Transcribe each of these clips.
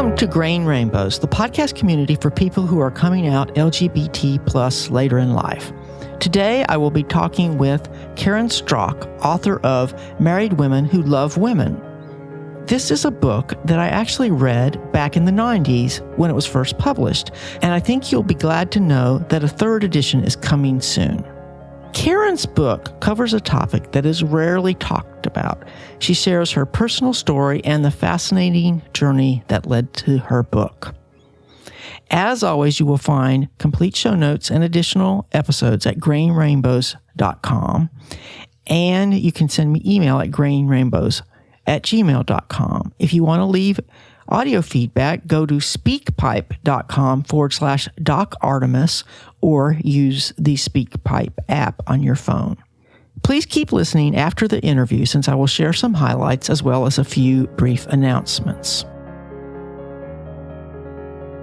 Welcome to Grain Rainbows, the podcast community for people who are coming out LGBT plus later in life. Today, I will be talking with Carren Strock, author of Married Women Who Love Women. This is a book that I actually read back in the 90s when it was first published, and I think you'll be glad to know that a third edition is coming soon. Carren's book covers a topic that is rarely talked about. She shares her personal story and the fascinating journey that led to her book. As always, you will find complete show notes and additional episodes at grainrainbows.com, and you can send me email at grainrainbows@gmail.com. If you want to leave audio feedback, go to speakpipe.com/Doc Artemis or use the SpeakPipe app on your phone. Please keep listening after the interview since I will share some highlights as well as a few brief announcements.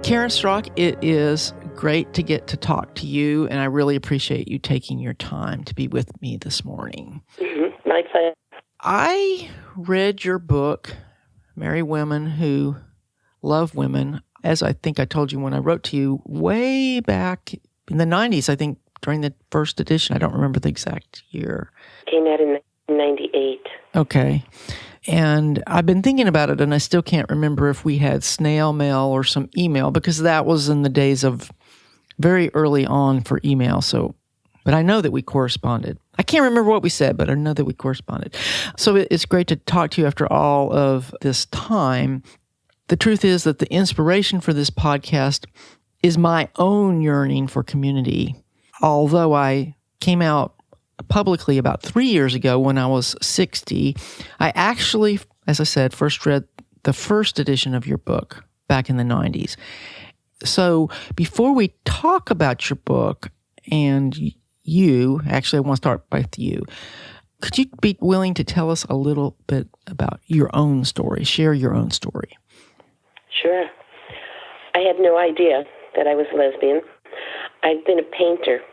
Carren Strock, it is great to get to talk to you, and I really appreciate you taking your time to be with me this morning. My pleasure. I read your book, Married Women Who Love Women, as I think I told you when I wrote to you, way back in the 90s, I think during the first edition. I don't remember the exact year. Came out in 98. Okay. And I've been thinking about it, and I still can't remember if we had snail mail or some email, because that was in the days of very early on for email. So, but I know that we corresponded. I can't remember what we said, but I know that we corresponded. So it's great to talk to you after all of this time. The truth is that the inspiration for this podcast is my own yearning for community. Although I came out publicly about 3 years ago when I was 60, I actually, as I said, first read the first edition of your book back in the 90s. So before we talk about your book and you, actually I want to start with you, could you be willing to tell us a little bit about your own story, share your own story? Sure. I had no idea that I was a lesbian. I'd been a painter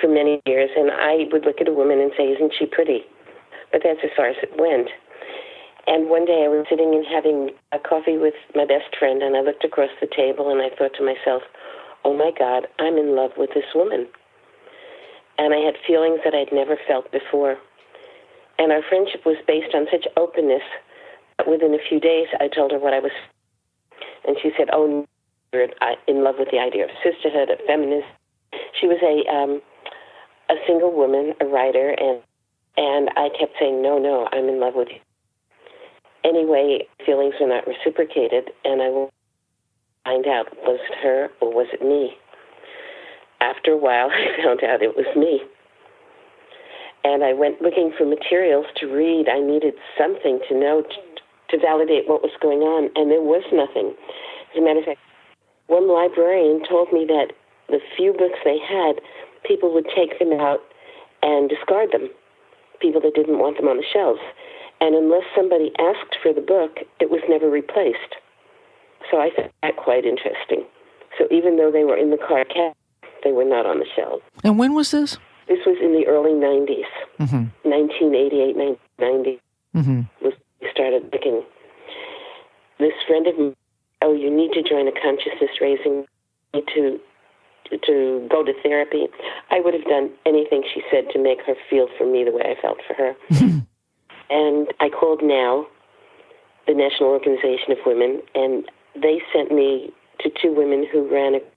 for many years, and I would look at a woman and say, "Isn't she pretty?" But that's as far as it went. And one day I was sitting and having a coffee with my best friend, and I looked across the table and I thought to myself, "Oh my God, I'm in love with this woman." And I had feelings that I'd never felt before. And our friendship was based on such openness that within a few days I told her what I was. And she said, "Oh, you're in love with the idea of sisterhood, of feminism." She was a single woman, a writer, and I kept saying, no, I'm in love with you. Anyway, feelings were not reciprocated, and I will find out, was it her or was it me? After a while, I found out it was me. And I went looking for materials to read. I needed something to know to validate what was going on, and there was nothing. As a matter of fact, one librarian told me that the few books they had, people would take them out and discard them, people that didn't want them on the shelves. And unless somebody asked for the book, it was never replaced. So I found that quite interesting. So even though they were in the car cabinet, they were not on the shelves. And when was this? This was in the early 90s, 1988, 1990 was when we started looking. This friend of mine, you need to join a consciousness raising, to go to therapy. I would have done anything she said to make her feel for me the way I felt for her. And I called NOW, the National Organization of Women, and they sent me to two women who ran a group.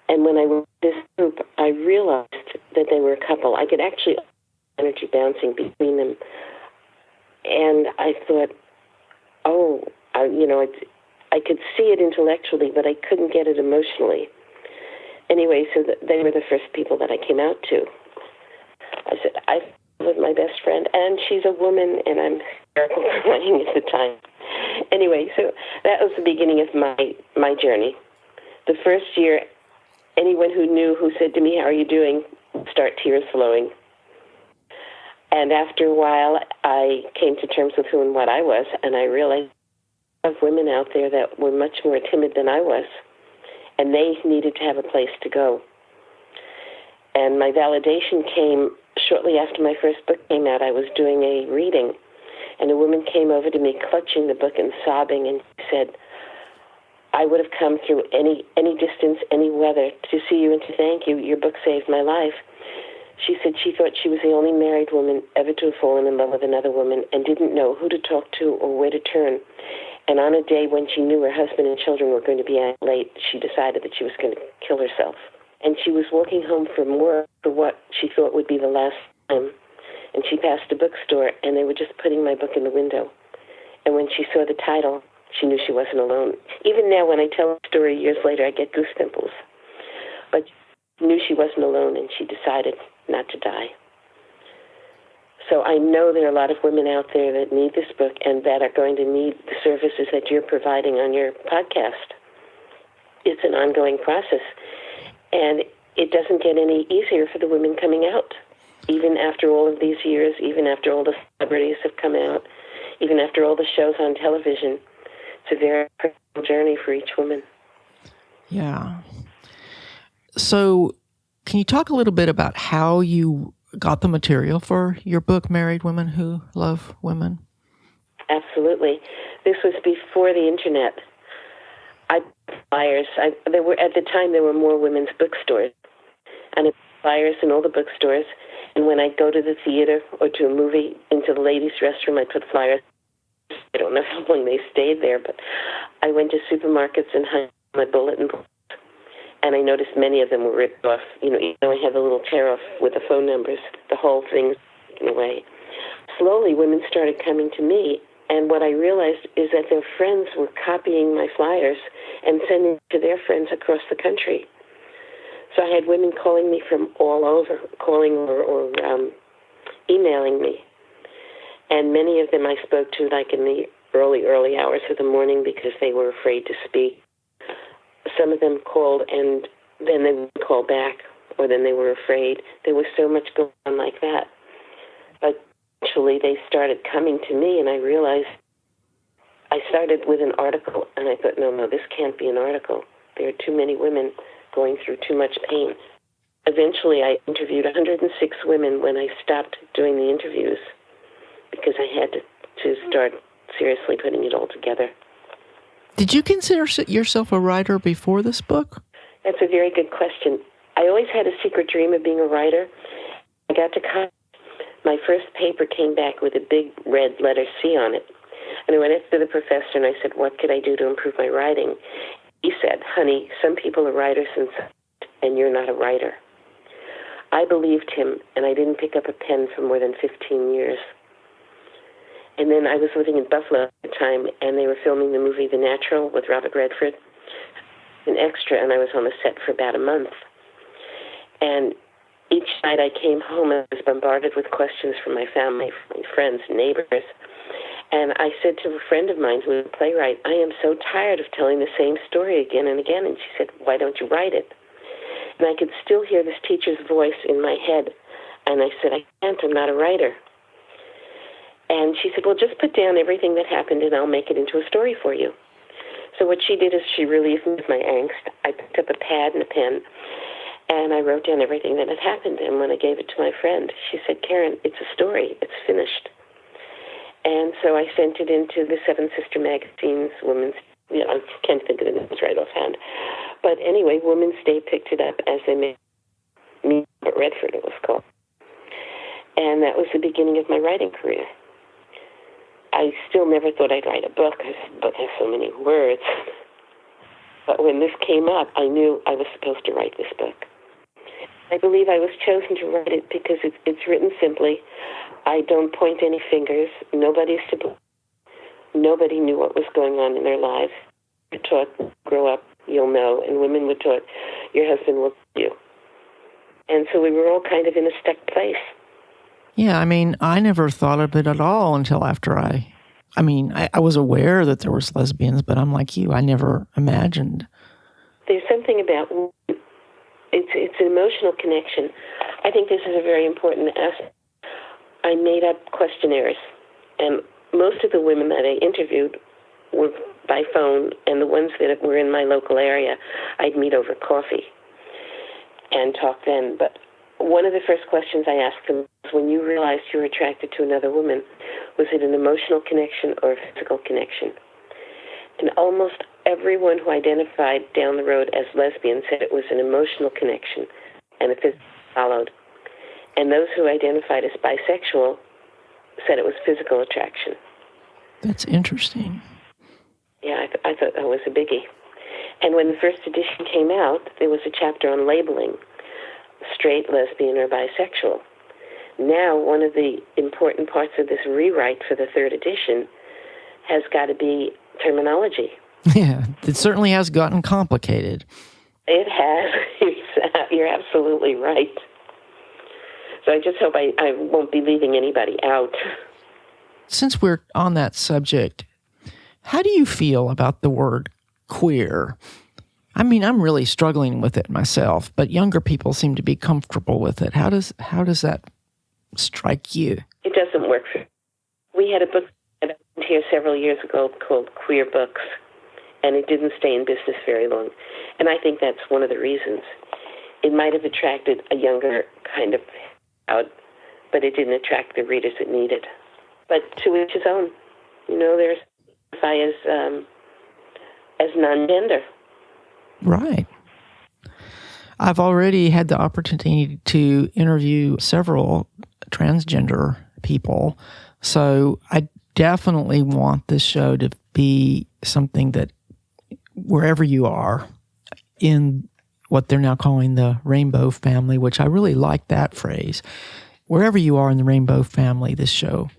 And when I went to this group, I realized that they were a couple. I could actually energy bouncing between them. And I thought, I could see it intellectually, but I couldn't get it emotionally. Anyway, so they were the first people that I came out to. I said, I with my best friend, and she's a woman, and I'm hysterical crying at the time. Anyway, so that was the beginning of my journey. The first year, anyone who said to me, "How are you doing?" would start tears flowing. And after a while, I came to terms with who and what I was, and I realized of women out there that were much more timid than I was, and they needed to have a place to go. And my validation came shortly after my first book came out. I was doing a reading, And a woman came over to me clutching the book and sobbing, and said, I would have come through any distance, any weather to see you and to thank you. Your book saved my life. She said she thought she was the only married woman ever to have fallen in love with another woman and didn't know who to talk to or where to turn. And on a day when she knew her husband and children were going to be out late, she decided that she was going to kill herself. And she was walking home from work for what she thought would be the last time. And she passed a bookstore, and they were just putting my book in the window. And when she saw the title, she knew she wasn't alone. Even now, when I tell the story years later, I get goose pimples. But she knew she wasn't alone, and she decided not to die. So I know there are a lot of women out there that need this book and that are going to need the services that you're providing on your podcast. It's an ongoing process, and it doesn't get any easier for the women coming out. Even after all of these years, even after all the celebrities have come out, even after all the shows on television, it's a very personal journey for each woman. Yeah. So can you talk a little bit about how you got the material for your book, Married Women Who Love Women? Absolutely. This was before the internet. Flyers. At the time there were more women's bookstores, and I put flyers in all the bookstores. And when I go to the theater or to a movie, into the ladies' restroom, I put flyers. I don't know how long they stayed there, but I went to supermarkets and hung my bulletin boards, and I noticed many of them were ripped off. Even though I had a little tear off with the phone numbers, the whole thing was taken away. Slowly, women started coming to me, and what I realized is that their friends were copying my flyers and sending it to their friends across the country. So I had women calling me from all over, calling or emailing me. And many of them I spoke to like in the early hours of the morning because they were afraid to speak. Some of them called and then they would call back, or then they were afraid. There was so much going on like that. But eventually they started coming to me, and I realized I started with an article, and I thought, no, this can't be an article. There are too many women going through too much pain. Eventually I interviewed 106 women when I stopped doing the interviews, because I had to start seriously putting it all together. Did you consider yourself a writer before this book? That's a very good question. I always had a secret dream of being a writer. I got to college. My first paper came back with a big red letter C on it. And I went after the professor and I said, what could I do to improve my writing? He said, honey, some people are writers and you're not a writer. I believed him, and I didn't pick up a pen for more than 15 years. And then I was living in Buffalo at the time, and they were filming the movie The Natural with Robert Redford, an extra, and I was on the set for about a month. And each night I came home, and I was bombarded with questions from my family, from my friends, neighbors. And I said to a friend of mine who was a playwright, I am so tired of telling the same story again and again. And she said, why don't you write it? And I could still hear this teacher's voice in my head. And I said, I can't, I'm not a writer. And she said, well, just put down everything that happened and I'll make it into a story for you. So what she did is she relieved me of my angst. I picked up a pad and a pen, and I wrote down everything that had happened. And when I gave it to my friend, she said, Carren, it's a story. It's finished. And so I sent it into the Seven Sister Magazine's Women's, I can't think of the names right offhand. But anyway, Women's Day picked it up as they made me, Redford it was called. And that was the beginning of my writing career. I still never thought I'd write a book, because the book has so many words. But when this came up, I knew I was supposed to write this book. I believe I was chosen to write it because it's written simply. I don't point any fingers. Nobody's to blame. Nobody knew what was going on in their lives. You're taught, grow up, you'll know. And women were taught, your husband will you. And so we were all kind of in a stuck place. Yeah, I mean, I never thought of it at all until after I was aware that there was lesbians, but I'm like you, I never imagined. There's something about, it's an emotional connection. I think this is a very important aspect. I made up questionnaires, and most of the women that I interviewed were by phone, and the ones that were in my local area, I'd meet over coffee and talk then. But one of the first questions I asked them was, when you realized you were attracted to another woman, Was it an emotional connection or a physical connection? And almost everyone who identified down the road as lesbian said it was an emotional connection, and a physical followed. And those who identified as bisexual said it was physical attraction. That's interesting. Yeah, I thought that was a biggie. And when the first edition came out, there was a chapter on labeling, straight, lesbian, or bisexual. Now, one of the important parts of this rewrite for the third edition has got to be terminology. Yeah, it certainly has gotten complicated. It has. You're absolutely right. So I just hope I won't be leaving anybody out. Since we're on that subject, how do you feel about the word queer? I mean, I'm really struggling with it myself, but younger people seem to be comfortable with it. How does that strike you? It doesn't work. We had a book here several years ago called Queer Books, and it didn't stay in business very long. And I think that's one of the reasons. It might have attracted a younger kind of crowd, but it didn't attract the readers it needed. But to each his own. There's as non-gender. Right. I've already had the opportunity to interview several transgender people, so I definitely want this show to be something that wherever you are in what they're now calling the rainbow family, which I really like that phrase, wherever you are in the rainbow family, this show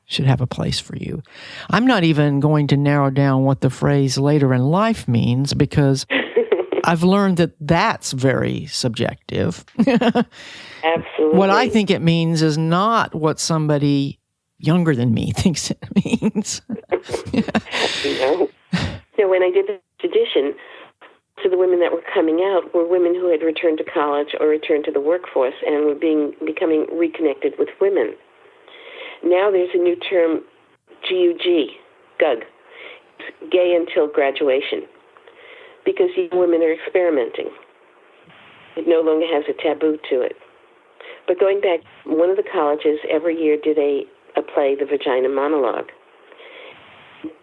should have a place for you. I'm not even going to narrow down what the phrase later in life means because I've learned that that's very subjective. Absolutely. What I think it means is not what somebody younger than me thinks it means. So when I did this edition, so the women that were coming out were women who had returned to college or returned to the workforce and were becoming reconnected with women. Now there's a new term, GUG, gay until graduation, because young women are experimenting. It no longer has a taboo to it. But going back, one of the colleges every year did a play, The Vagina Monologue.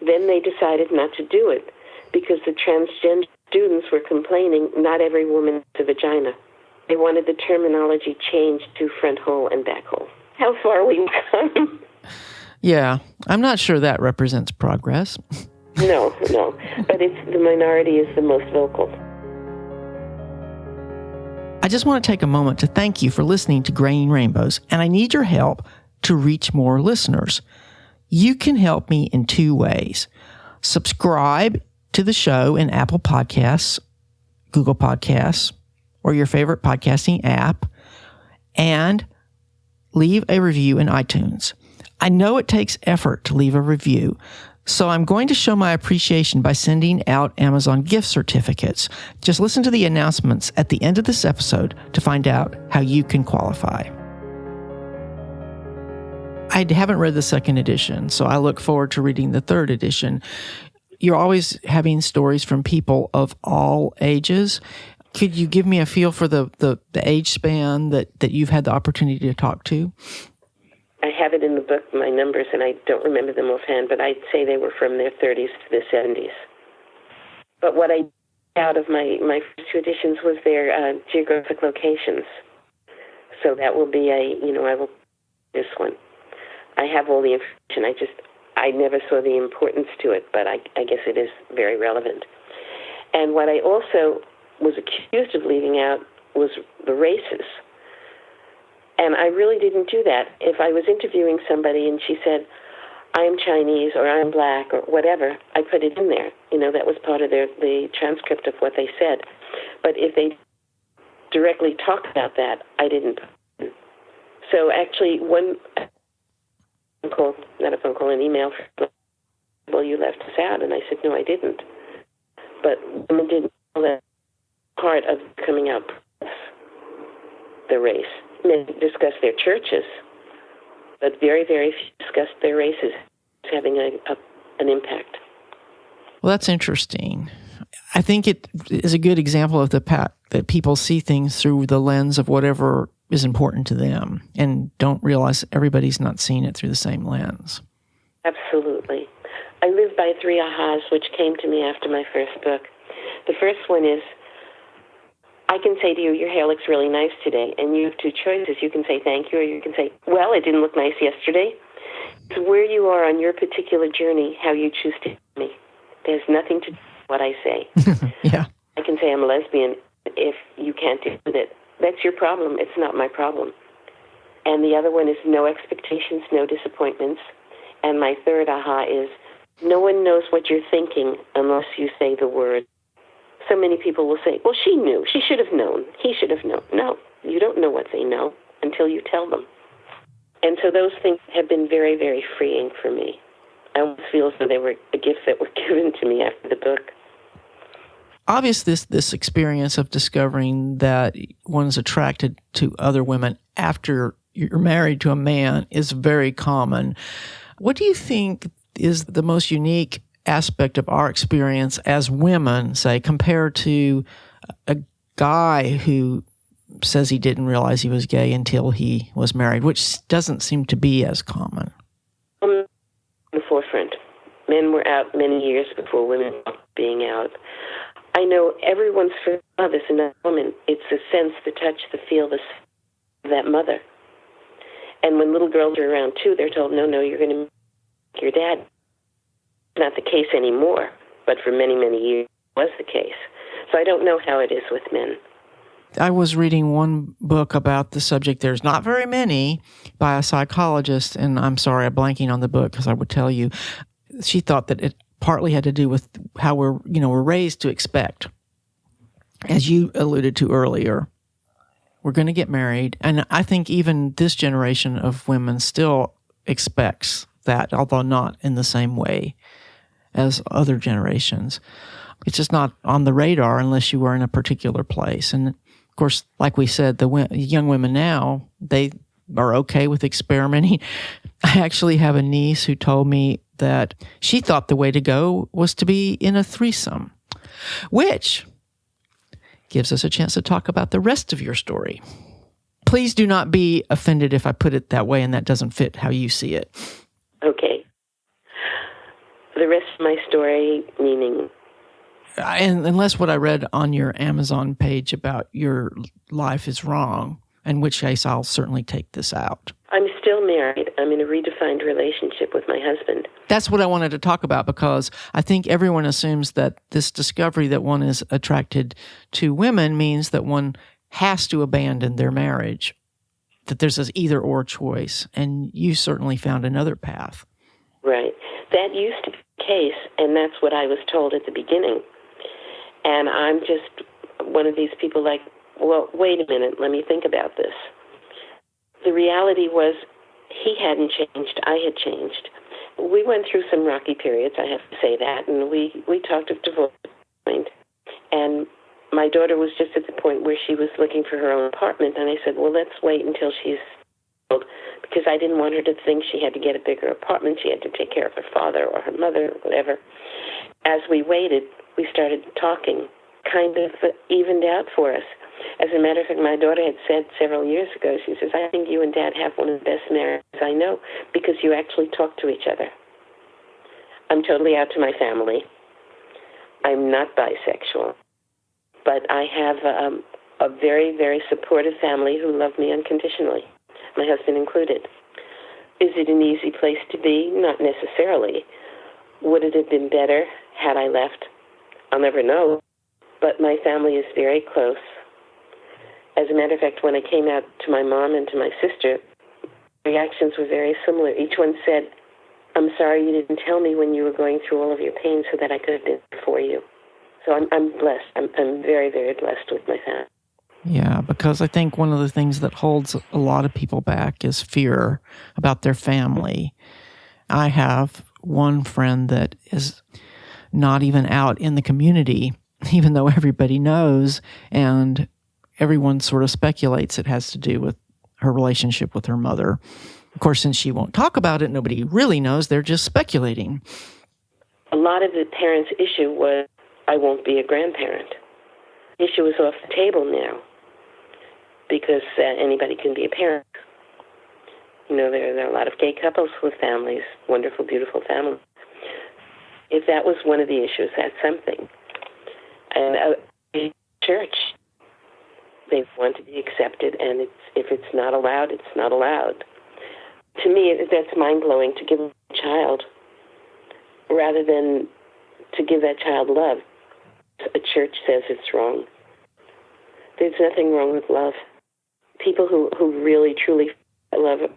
Then they decided not to do it because the transgender students were complaining not every woman has a vagina. They wanted the terminology changed to front hole and back hole. How far we've come. Yeah, I'm not sure that represents progress. No, but it's the minority is the most vocal. I just want to take a moment to thank you for listening to Graying Rainbows, and I need your help to reach more listeners. You can help me in two ways. Subscribe to the show in Apple Podcasts, Google Podcasts, or your favorite podcasting app, and leave a review in iTunes. I know it takes effort to leave a review, so I'm going to show my appreciation by sending out Amazon gift certificates. Just listen to the announcements at the end of this episode to find out how you can qualify. I haven't read the second edition, so I look forward to reading the third edition. You're always having stories from people of all ages. Could you give me a feel for the age span that you've had the opportunity to talk to? I have it in the book, my numbers, and I don't remember them offhand, but I'd say they were from their 30s to their 70s. But what I out of my first two editions was their geographic locations. So that will be I will this one. I have all the information. I never saw the importance to it, but I guess it is very relevant. And what I also was accused of leaving out was the races. And I really didn't do that. If I was interviewing somebody and she said, I'm Chinese or I'm black or whatever, I put it in there. That was part of the transcript of what they said. But if they directly talked about that, I didn't. So actually, an email, well, you left us out. And I said, no, I didn't. But women didn't know that part of coming out, the race. Men discuss their churches, but very, very few discuss their races having an impact. Well, that's interesting. I think it is a good example of the fact that people see things through the lens of whatever is important to them and don't realize everybody's not seeing it through the same lens. Absolutely. I live by 3 ahas, which came to me after my first book. The first one is, I can say to you, your hair looks really nice today, and you have two choices. You can say thank you, or you can say, well, it didn't look nice yesterday. It's where you are on your particular journey, how you choose to hear me. There's nothing to do with what I say. Yeah. I can say I'm a lesbian if you can't deal with it. That's your problem. It's not my problem. And the other one is no expectations, no disappointments. And my third aha is, no one knows what you're thinking unless you say the word. So many people will say, well, she knew. She should have known. He should have known. No, you don't know what they know until you tell them. And so those things have been very, very freeing for me. I almost feel as though they were a gift that were given to me after the book. Obviously, this experience of discovering that one is attracted to other women after you're married to a man is very common. What do you think is the most unique aspect of our experience as women, say, compared to a guy who says he didn't realize he was gay until he was married, which doesn't seem to be as common? In the forefront. Men were out many years before women were being out. I know everyone's first love is another woman. It's the sense, the touch, the feel, the of that mother. And when little girls are around too, they're told, no, you're going to meet your dad. Not the case anymore, but for many, many years it was the case. So I don't know how it is with men. I was reading one book about the subject. There's not very many, by a psychologist, and I'm sorry, I'm blanking on the book because I would tell you. She thought that it partly had to do with how we're raised to expect. As you alluded to earlier, we're going to get married, and I think even this generation of women still expects that, although not in the same way as other generations. It's just not on the radar unless you were in a particular place. And of course, like we said, the young women now, they are okay with experimenting. I actually have a niece who told me that she thought the way to go was to be in a threesome, which gives us a chance to talk about the rest of your story. Please do not be offended if I put it that way and that doesn't fit how you see it. Okay. The rest of my story, meaning? And unless what I read on your Amazon page about your life is wrong, in which case I'll certainly take this out. I'm still married. I'm in a redefined relationship with my husband. That's what I wanted to talk about, because I think everyone assumes that this discovery that one is attracted to women means that one has to abandon their marriage, that there's this either-or choice, and you certainly found another path. Right. That used to be the case, and that's what I was told at the beginning. And I'm just one of these people like, well, wait a minute, let me think about this. The reality was he hadn't changed, I had changed. We went through some rocky periods, I have to say that, and we talked of divorce. And my daughter was just at the point where she was looking for her own apartment, and I said, well, let's wait until she's old, because I didn't want her to think she had to get a bigger apartment, she had to take care of her father or her mother or whatever. As we waited, we started talking, kind of evened out for us. As a matter of fact, my daughter had said several years ago, she says, I think you and Dad have one of the best marriages I know because you actually talk to each other. I'm totally out to my family. I'm not bisexual, but I have a very, very supportive family who love me unconditionally, my husband included. Is it an easy place to be? Not necessarily. Would it have been better had I left? I'll never know, but my family is very close. As a matter of fact, when I came out to my mom and to my sister, reactions were very similar. Each one said, I'm sorry you didn't tell me when you were going through all of your pain so that I could have been there for you. So I'm blessed. I'm very, very blessed with my family. Yeah, because I think one of the things that holds a lot of people back is fear about their family. I have one friend that is not even out in the community, even though everybody knows, and everyone sort of speculates it has to do with her relationship with her mother. Of course, since she won't talk about it, nobody really knows. They're just speculating. A lot of the parents' issue was, I won't be a grandparent. The issue is off the table now. because anybody can be a parent. There are a lot of gay couples with families, wonderful, beautiful families. If that was one of the issues, that's something. And a church, they want to be accepted, and if it's not allowed, it's not allowed. To me, that's mind-blowing to give a child rather than to give that child love. A church says it's wrong. There's nothing wrong with love. People who really, truly love it.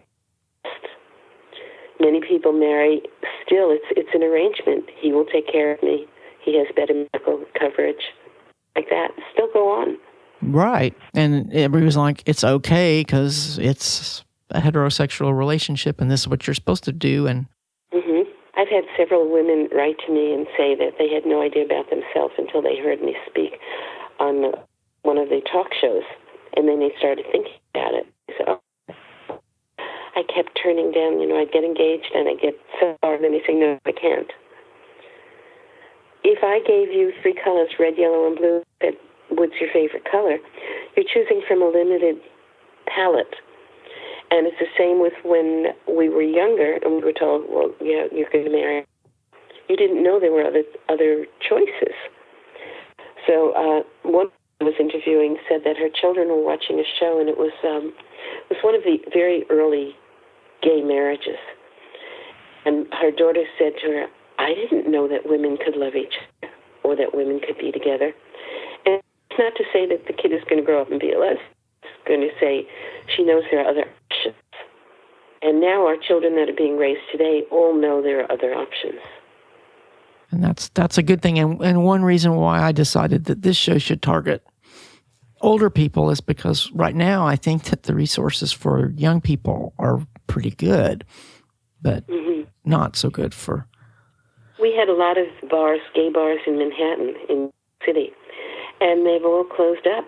Many people marry, still, it's an arrangement. He will take care of me. He has better medical coverage. Like that. Still go on. Right. And everybody's like, it's okay because it's a heterosexual relationship and this is what you're supposed to do. And I've had several women write to me and say that they had no idea about themselves until they heard me speak on one of the talk shows. And then they started thinking about it. So I kept turning down, I'd get engaged and I'd get so far, and then they say, no, I can't. If I gave you 3 colors, red, yellow, and blue, said, what's your favorite color? You're choosing from a limited palette. And it's the same with when we were younger and we were told, well, yeah, you're going to marry. You didn't know there were other choices. So one I was interviewing said that her children were watching a show, and it was one of the very early gay marriages. And her daughter said to her, I didn't know that women could love each other or that women could be together. And it's not to say that the kid is going to grow up and be a lesbian. It's going to say she knows there are other options. And now our children that are being raised today all know there are other options. And that's a good thing. And one reason why I decided that this show should target older people is because right now I think that the resources for young people are pretty good, but not so good for... We had a lot of bars, gay bars in Manhattan, in the city, and they've all closed up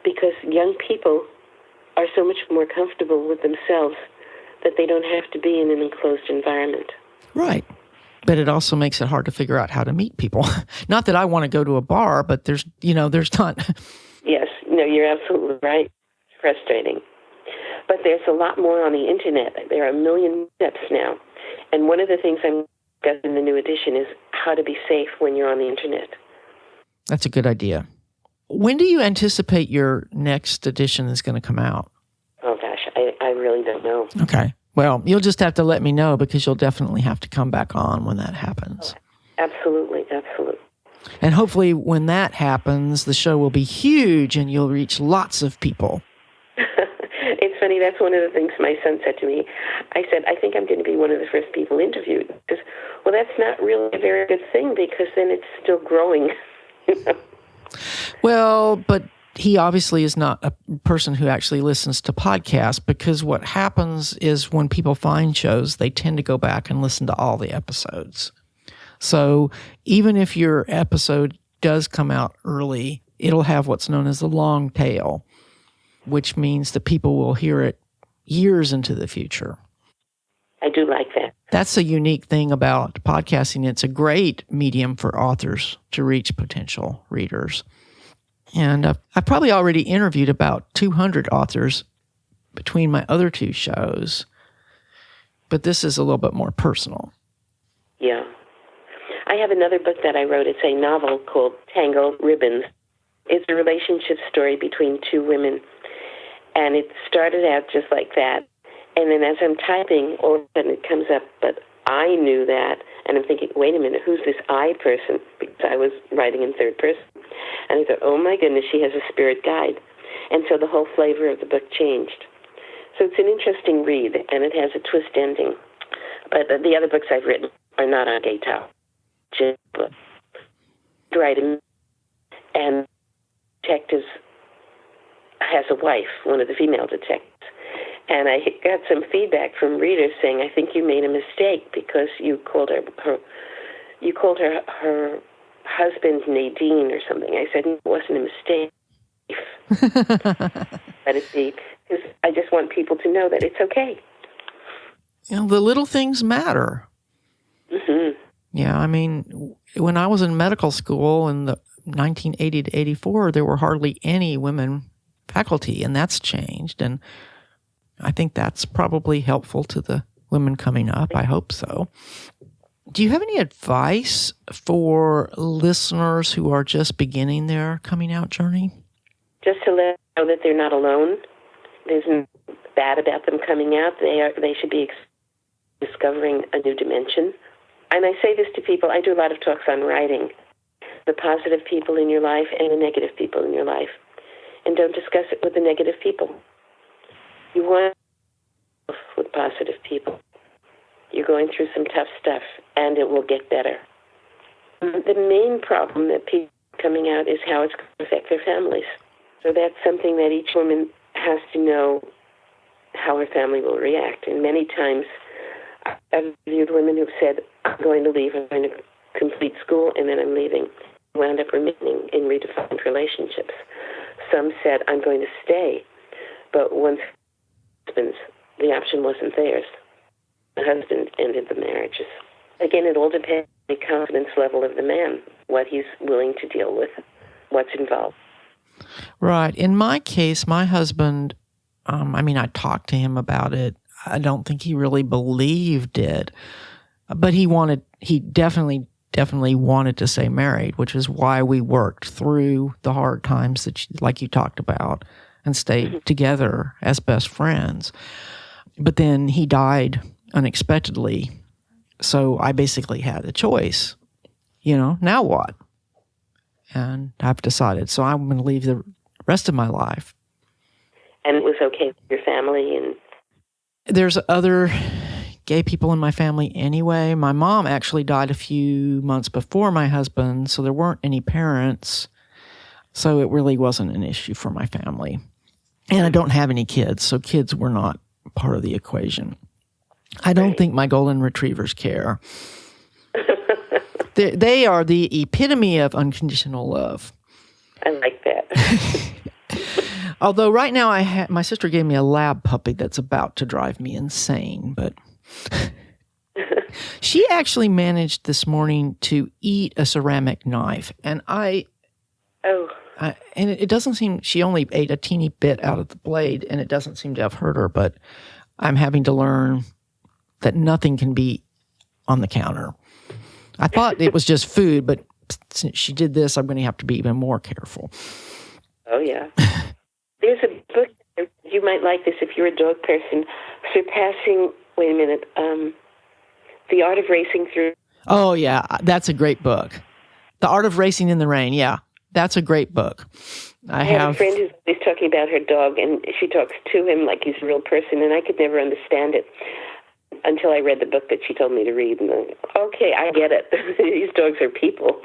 because young people are so much more comfortable with themselves that they don't have to be in an enclosed environment. Right. But it also makes it hard to figure out how to meet people. Not that I want to go to a bar, but there's not... Yes, no, you're absolutely right. It's frustrating. But there's a lot more on the internet. There are a million steps now. And one of the things I'm discussing in the new edition is how to be safe when you're on the internet. That's a good idea. When do you anticipate your next edition is going to come out? Oh, gosh, I really don't know. Okay. Well, you'll just have to let me know because you'll definitely have to come back on when that happens. Oh, absolutely, absolutely. And hopefully when that happens, the show will be huge and you'll reach lots of people. It's funny, that's one of the things my son said to me. I said, I think I'm going to be one of the first people interviewed. Because, well, that's not really a very good thing because then it's still growing. Well, but he obviously is not a person who actually listens to podcasts because what happens is when people find shows, they tend to go back and listen to all the episodes. So even if your episode does come out early, it'll have what's known as the long tail, which means that people will hear it years into the future. I do like that. That's a unique thing about podcasting. It's a great medium for authors to reach potential readers. And I've probably already interviewed about 200 authors between my other 2 shows, but this is a little bit more personal. Yeah. I have another book that I wrote. It's a novel called Tangled Ribbons. It's a relationship story between 2 women. And it started out just like that. And then as I'm typing, all of a sudden it comes up, but I knew that. And I'm thinking, wait a minute, who's this I person? Because I was writing in third person. And I thought, oh my goodness, she has a spirit guide. And so the whole flavor of the book changed. So it's an interesting read, and it has a twist ending. But the other books I've written are not on gay topics. Just writing, and detectives has a wife, one of the female detectives. And I got some feedback from readers saying, I think you made a mistake because you called her husband Nadine or something. I said, it wasn't a mistake. Let it be. Because I just want people to know that it's okay. The little things matter. Mm-hmm. Yeah, I mean, when I was in medical school in the 1980 to 84, there were hardly any women faculty, and that's changed. And I think that's probably helpful to the women coming up. I hope so. Do you have any advice for listeners who are just beginning their coming out journey? Just to let them know that they're not alone. There's nothing bad about them coming out. They should be discovering a new dimension. And I say this to people. I do a lot of talks on writing. The positive people in your life and the negative people in your life. And don't discuss it with the negative people. You want to with positive people. You're going through some tough stuff, and it will get better. The main problem that people are coming out is how it's going to affect their families. So that's something that each woman has to know how her family will react. And many times I've viewed women who've said, I'm going to leave, I'm going to complete school, and then I'm leaving. Wound up remaining in redefined relationships. Some said, I'm going to stay. But once husbands, the option wasn't theirs. The husband ended the marriages. Again, it all depends on the confidence level of the man, what he's willing to deal with, what's involved. Right. In my case, my husband, I talked to him about it. I don't think he really believed it, but he definitely wanted to stay married, which is why we worked through the hard times like you talked about and stayed together as best friends. But then he died unexpectedly. So I basically had a choice, now what? And I've decided, so I'm going to leave the rest of my life. And it was okay with your family? And there's other gay people in my family anyway. My mom actually died a few months before my husband, so there weren't any parents. So it really wasn't an issue for my family. And I don't have any kids, so kids were not part of the equation. I don't think my golden retrievers care. They are the epitome of unconditional love. I like that. Although right now my sister gave me a lab puppy that's about to drive me insane, but she actually managed this morning to eat a ceramic knife, and it doesn't seem, she only ate a teeny bit out of the blade, and it doesn't seem to have hurt her, but I'm having to learn that nothing can be on the counter. I thought it was just food, but since she did this, I'm going to have to be even more careful. Oh, yeah. There's a book, you might like this if you're a dog person, The Art of Racing Through. Oh, yeah, that's a great book. The Art of Racing in the Rain, yeah, that's a great book. I have a friend who's always talking about her dog, and she talks to him like he's a real person, and I could never understand it until I read the book that she told me to read. And okay, I get it. These dogs are people.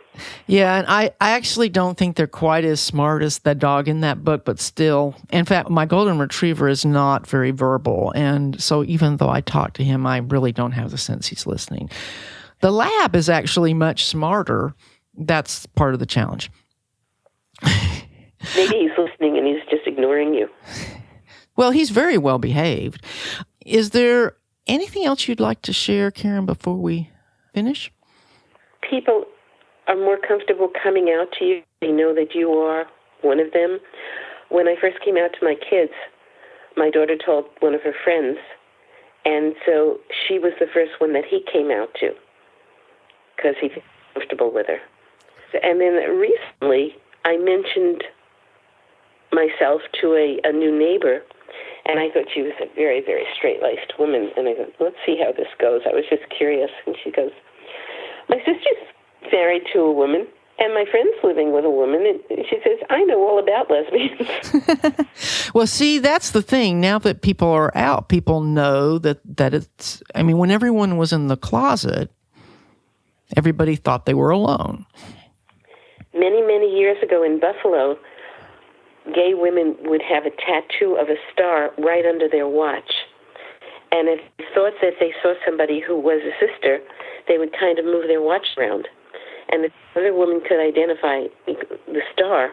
Yeah, and I actually don't think they're quite as smart as the dog in that book, but still. In fact, my golden retriever is not very verbal, and so even though I talk to him, I really don't have the sense he's listening. The lab is actually much smarter. That's part of the challenge. Maybe he's listening and he's just ignoring you. Well, he's very well behaved. Is there anything else you'd like to share, Carren, before we finish? People are more comfortable coming out to you. They know that you are one of them. When I first came out to my kids, my daughter told one of her friends, and so she was the first one that he came out to because he felt comfortable with her. And then recently, I mentioned myself to a new neighbor, and I thought she was a very, very straight-laced woman. And I thought, let's see how this goes. I was just curious. And she goes, my sister's married to a woman, and my friend's living with a woman. And she says, I know all about lesbians. Well, see, that's the thing. Now that people are out, people know that it's, when everyone was in the closet, everybody thought they were alone. Many, many years ago in Buffalo, gay women would have a tattoo of a star right under their watch. And if they thought that they saw somebody who was a sister, they would kind of move their watch around. And the other woman could identify the star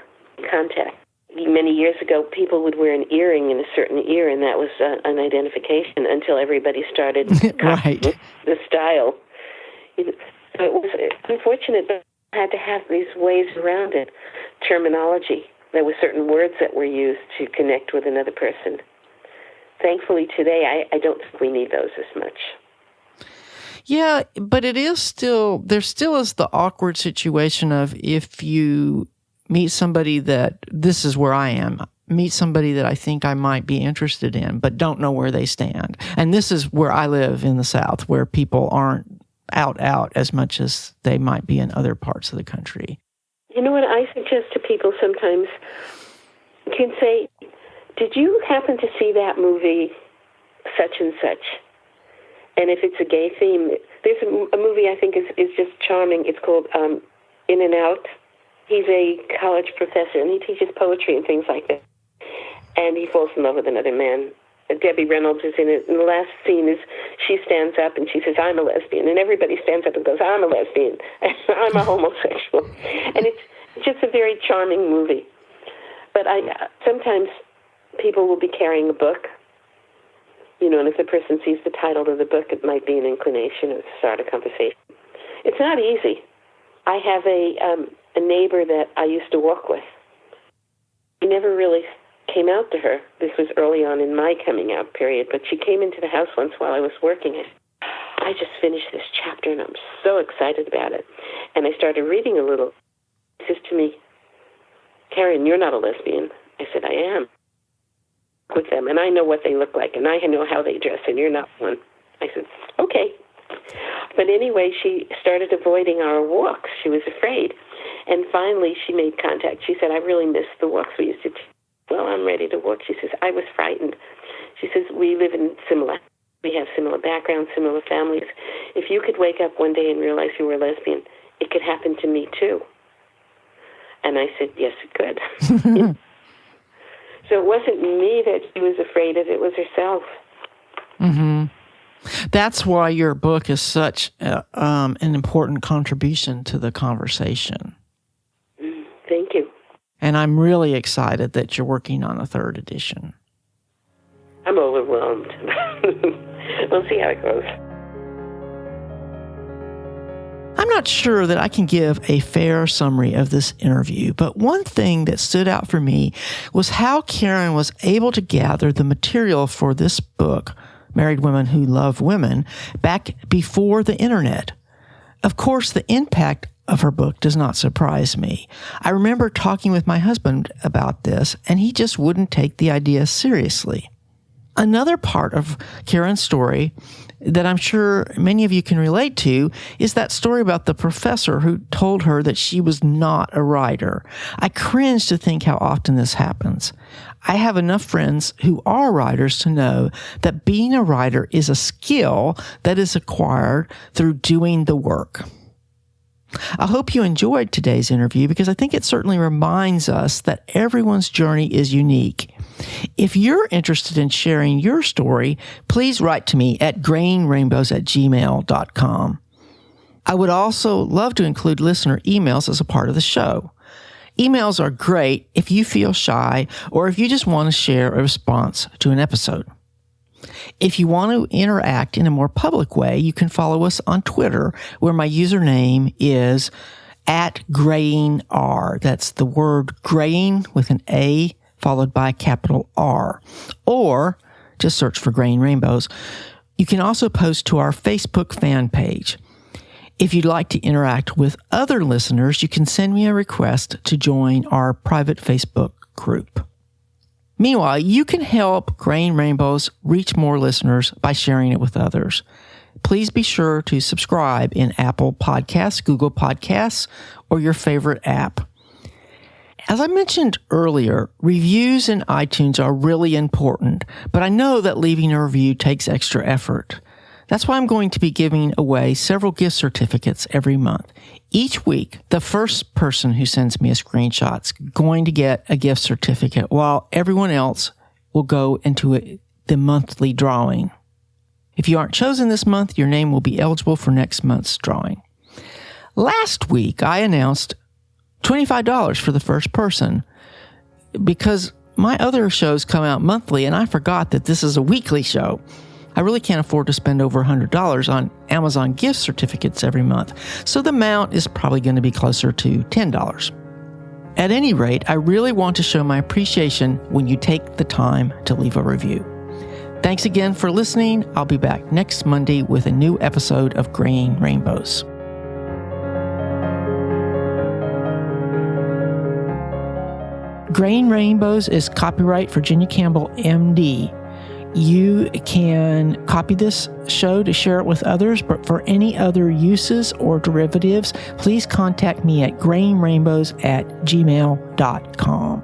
contact. Many years ago, people would wear an earring in a certain ear, and that was an identification until everybody started right. The style. So it was unfortunate, but I had to have these ways around it, terminology. There were certain words that were used to connect with another person. Thankfully, today, I don't think we need those as much. Yeah, but there still is the awkward situation of if you meet somebody that, this is where I am, meet somebody that I think I might be interested in, but don't know where they stand. And this is where I live in the South, where people aren't out as much as they might be in other parts of the country. You know what I suggest to people sometimes? You can say, did you happen to see that movie, such and such? And if it's a gay theme, there's a movie I think is just charming. It's called In and Out. He's a college professor, and he teaches poetry and things like that. And he falls in love with another man. Debbie Reynolds is in it. And the last scene is she stands up and she says, I'm a lesbian. And everybody stands up and goes, I'm a lesbian. I'm a homosexual. And it's just a very charming movie. But sometimes people will be carrying a book. You know, and if the person sees the title of the book, it might be an inclination to start a conversation. It's not easy. I have a neighbor that I used to walk with. He never really came out to her. This was early on in my coming out period, but she came into the house once while I was working it. I just finished this chapter, and I'm so excited about it. And I started reading a little. He says to me, Carren, you're not a lesbian. I said, I am. With them, and I know what they look like, and I know how they dress, and you're not one. I said, okay. But anyway, she started avoiding our walks. She was afraid. And finally, she made contact. She said, I really miss the walks we used to take. Well, I'm ready to walk. She says, I was frightened. She says, we have similar backgrounds, similar families. If you could wake up one day and realize you were a lesbian, it could happen to me too. And I said, yes, it could. So it wasn't me that she was afraid of, it was herself. Mm-hmm. That's why your book is such an important contribution to the conversation. Thank you. And I'm really excited that you're working on a third edition. I'm overwhelmed. We'll see how it goes. I'm not sure that I can give a fair summary of this interview, but one thing that stood out for me was how Carren was able to gather the material for this book, Married Women Who Love Women, back before the internet. Of course, the impact of her book does not surprise me. I remember talking with my husband about this, and he just wouldn't take the idea seriously. Another part of Carren's story that I'm sure many of you can relate to is that story about the professor who told her that she was not a writer. I cringe to think how often this happens. I have enough friends who are writers to know that being a writer is a skill that is acquired through doing the work. I hope you enjoyed today's interview because I think it certainly reminds us that everyone's journey is unique. If you're interested in sharing your story, please write to me at grayingrainbows@gmail.com. I would also love to include listener emails as a part of the show. Emails are great if you feel shy or if you just want to share a response to an episode. If you want to interact in a more public way, you can follow us on Twitter, where my username is @grayingr. That's the word graying with an A followed by a capital R. Or just search for Graying Rainbows. You can also post to our Facebook fan page. If you'd like to interact with other listeners, you can send me a request to join our private Facebook group. Meanwhile, you can help Graying Rainbows reach more listeners by sharing it with others. Please be sure to subscribe in Apple Podcasts, Google Podcasts, or your favorite app. As I mentioned earlier, reviews in iTunes are really important, but I know that leaving a review takes extra effort. That's why I'm going to be giving away several gift certificates every month. Each week, the first person who sends me a screenshot's going to get a gift certificate, while everyone else will go into the monthly drawing. If you aren't chosen this month, your name will be eligible for next month's drawing. Last week, I announced $25 for the first person because my other shows come out monthly, and I forgot that this is a weekly show. I really can't afford to spend over $100 on Amazon gift certificates every month, so the amount is probably going to be closer to $10. At any rate, I really want to show my appreciation when you take the time to leave a review. Thanks again for listening. I'll be back next Monday with a new episode of Graying Rainbows. Graying Rainbows is copyright Virginia Campbell, MD. You can copy this show to share it with others, but for any other uses or derivatives, please contact me at grayingrainbows@gmail.com.